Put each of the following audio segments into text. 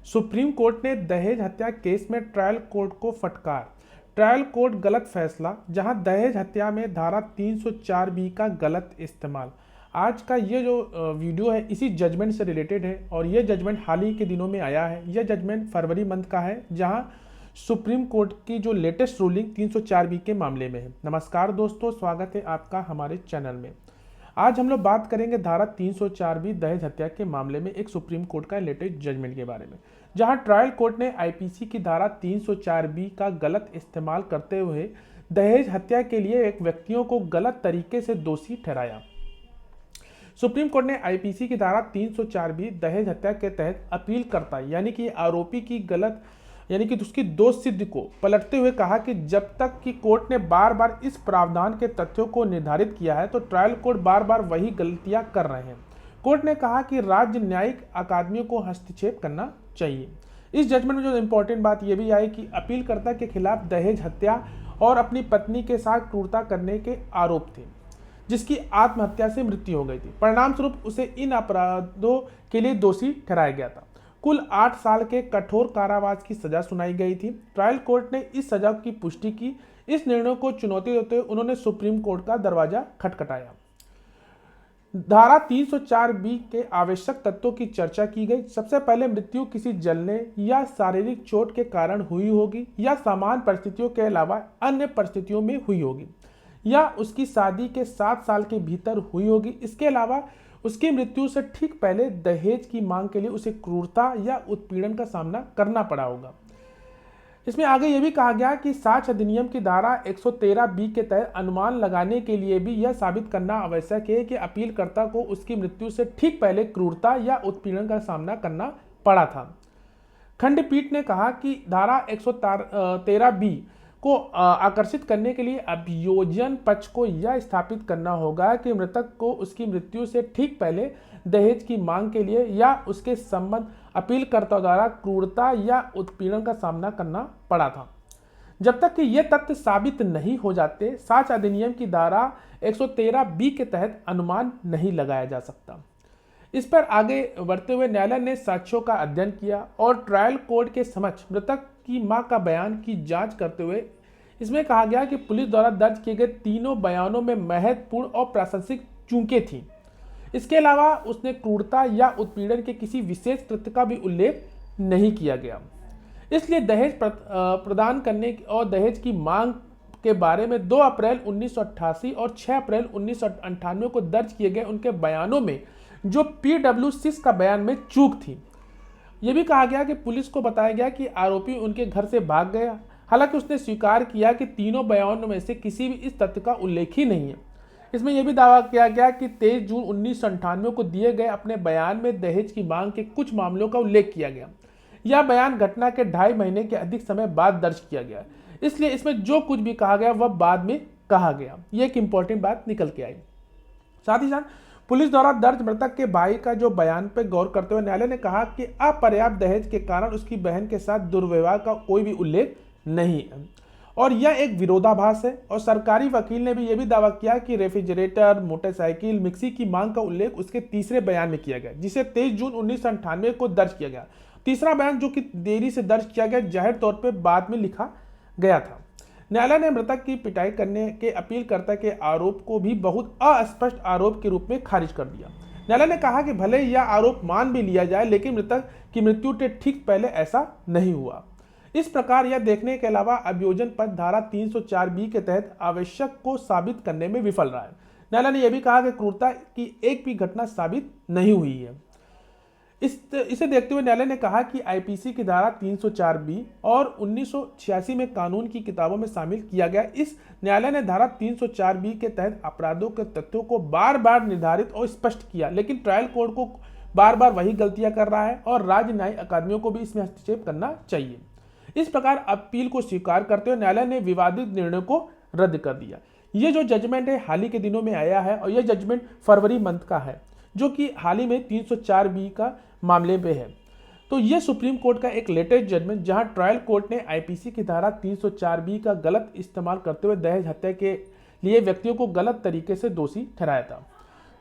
Supreme court ने दहेज हत्या केस में ट्रायल कोर्ट को फटकार। ट्रायल कोर्ट गलत फैसला, जहां दहेज हत्या में धारा 304 बी का गलत इस्तेमाल। आज का ये जो वीडियो है इसी जजमेंट से रिलेटेड है और ये जजमेंट हाल ही के दिनों में आया है। यह जजमेंट फरवरी मंथ का है, जहां सुप्रीम कोर्ट की जो लेटेस्ट रूलिंग 304 बी के मामले में है। नमस्कार दोस्तों, स्वागत है आपका हमारे चैनल में। आज हम लोग बात करेंगे धारा 304 बी दहेज हत्या के मामले में एक सुप्रीम कोर्ट का लेटेस्ट जजमेंट के बारे में, जहां ट्रायल कोर्ट ने आईपीसी की धारा 304 बी का गलत इस्तेमाल करते हुए दहेज हत्या के लिए एक व्यक्तियों को गलत तरीके से दोषी ठहराया। सुप्रीम कोर्ट ने आईपीसी की धारा 304 बी दहेज हत्या के तहत अपील करता यानी कि आरोपी की गलत यानी कि उसकी दोष सिद्धि को पलटते हुए कहा कि जब तक कि कोर्ट ने बार बार इस प्रावधान के तथ्यों को निर्धारित किया है तो ट्रायल कोर्ट बार बार वही गलतियां कर रहे हैं। कोर्ट ने कहा कि राज्य न्यायिक अकादमियों को हस्तक्षेप करना चाहिए। इस जजमेंट में जो इम्पोर्टेंट बात यह भी आई कि अपीलकर्ता के खिलाफ दहेज हत्या और अपनी पत्नी के साथ क्रूरता करने के आरोप थे, जिसकी आत्महत्या से मृत्यु हो गई थी। परिणाम स्वरूप उसे इन अपराधों के लिए दोषी ठहराया गया था। कुल 8 साल के कठोर कारावास की सजा सुनाई गई थी। ट्रायल कोर्ट ने इस सजा की पुष्टि की। इस निर्णय को चुनौती देते हुए उन्होंने सुप्रीम कोर्ट का दरवाजा खटखटाया। धारा 304 बी के आवश्यक तत्वों की चर्चा की गई। सबसे पहले मृत्यु किसी जलने या शारीरिक चोट के कारण हुई होगी या सामान्य परिस्थितियों के अलावा अन्य परिस्थितियों में हुई होगी या उसकी शादी के 7 साल के भीतर हुई होगी। इसके अलावा उसकी मृत्यु से ठीक पहले दहेज की मांग के लिए उसे क्रूरता या उत्पीड़न का सामना करना पड़ा होगा। इसमें आगे यह भी कहा गया कि साक्ष्य अधिनियम की धारा 113 बी के तहत अनुमान लगाने के लिए भी यह साबित करना आवश्यक है कि अपीलकर्ता को उसकी मृत्यु से ठीक पहले क्रूरता या उत्पीड़न का सामना करना पड़ा था। खंडपीठ ने कहा कि धारा 113 बी को आकर्षित करने के लिए अभियोजन पक्ष को यह स्थापित करना होगा कि मृतक को उसकी मृत्यु से ठीक पहले दहेज की मांग के लिए या उसके संबंध अपीलकर्ता द्वारा क्रूरता या उत्पीड़न का सामना करना पड़ा था। जब तक कि ये तथ्य साबित नहीं हो जाते, साक्ष्य अधिनियम की धारा 113 बी के तहत अनुमान नहीं लगाया जा सकता। इस पर आगे बढ़ते हुए न्यायालय ने साक्ष्यों का अध्ययन किया और ट्रायल कोर्ट के समक्ष मृतक की मां का बयान की जांच करते हुए इसमें कहा गया कि पुलिस द्वारा दर्ज किए गए तीनों बयानों में महत्वपूर्ण और प्रासंगिक चूकें थीं। इसके अलावा उसने क्रूरता या उत्पीड़न के किसी विशेष कृत्य का भी उल्लेख नहीं किया गया। इसलिए दहेज प्रदान करने और दहेज की मांग के बारे में 2 अप्रैल 1988 और 6 अप्रैल 1998 को दर्ज किए गए उनके बयानों में जो PW6 का बयान में चूक थी। यह भी कहा गया कि पुलिस को बताया गया कि आरोपी उनके घर से भाग गया। हालांकि उसने स्वीकार किया कि तीनों बयानों में से किसी भी इस तथ्य का उल्लेख ही नहीं है। इसमें यह भी दावा किया गया कि 23 जून 1998 को दिए गए अपने बयान में दहेज की मांग के कुछ मामलों का उल्लेख किया गया। यह बयान घटना के 2.5 महीने के अधिक समय बाद दर्ज किया गया, इसलिए इसमें जो कुछ भी कहा गया वह बाद में कहा गया। यह एक इंपॉर्टेंट बात निकल के आई। साथ ही साथ पुलिस द्वारा दर्ज मृतक के भाई का जो बयान पर गौर करते हुए न्यायालय ने कहा कि अपर्याप्त दहेज के कारण उसकी बहन के साथ दुर्व्यवहार का कोई भी उल्लेख नहीं है और यह एक विरोधाभास है। और सरकारी वकील ने भी यह भी दावा किया कि रेफ्रिजरेटर, मोटरसाइकिल, मिक्सी की मांग का उल्लेख उसके तीसरे बयान में किया गया, जिसे 23 जून 1998 को दर्ज किया गया। तीसरा बयान जो कि देरी से दर्ज किया गया, जाहिर तौर पर बाद में लिखा गया था। न्यायालय ने मृतक की पिटाई करने के अपीलकर्ता के आरोप को भी बहुत अस्पष्ट आरोप के रूप में खारिज कर दिया। न्यायालय ने कहा कि भले यह आरोप मान भी लिया जाए, लेकिन मृतक की मृत्यु के ठीक पहले ऐसा नहीं हुआ। इस प्रकार यह देखने के अलावा अभियोजन पक्ष धारा 304 बी के तहत आवश्यक को साबित करने में विफल रहा है। न्यायालय ने यह भी कहा कि क्रूरता की एक भी घटना साबित नहीं हुई है। इसे देखते हुए न्यायालय ने कहा कि आईपीसी की धारा 304 बी और 1986 में कानून की किताबों में शामिल किया गया। इस न्यायालय ने धारा 304 बी के तहत अपराधों के तथ्यों को बार बार निर्धारित और स्पष्ट किया, लेकिन ट्रायल कोर्ट को बार बार वही गलतियां कर रहा है और राज्य न्यायिक अकादमियों को भी इसमें हस्तक्षेप करना चाहिए। इस प्रकार अपील को स्वीकार करते हुए न्यायालय ने विवादित निर्णय को रद्द कर दिया। ये जो जजमेंट है हाल ही के दिनों में आया है और यह जजमेंट फरवरी मंथ का है, जो कि हाल ही में 304 बी का मामले पे है। तो ये सुप्रीम कोर्ट का एक लेटेस्ट जजमेंट, जहां ट्रायल कोर्ट ने आईपीसी की धारा 304 बी का गलत इस्तेमाल करते हुए दहेज हत्या के लिए व्यक्तियों को गलत तरीके से दोषी ठहराया था।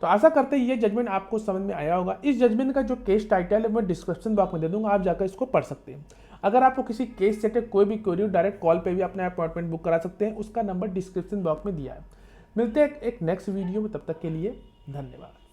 तो आशा करते हैं ये जजमेंट आपको समझ में आया होगा। इस जजमेंट का जो केस टाइटल है मैं डिस्क्रिप्शन बॉक्स में दे दूंगा, आप जाकर इसको पढ़ सकते हैं। अगर आपको किसी केस से कोई भी क्वेरी हो, डायरेक्ट कॉल पे भी अपना अपॉइंटमेंट बुक करा सकते हैं, उसका नंबर डिस्क्रिप्शन बॉक्स में दिया है। मिलते हैं एक नेक्स्ट वीडियो में, तब तक के लिए धन्यवाद।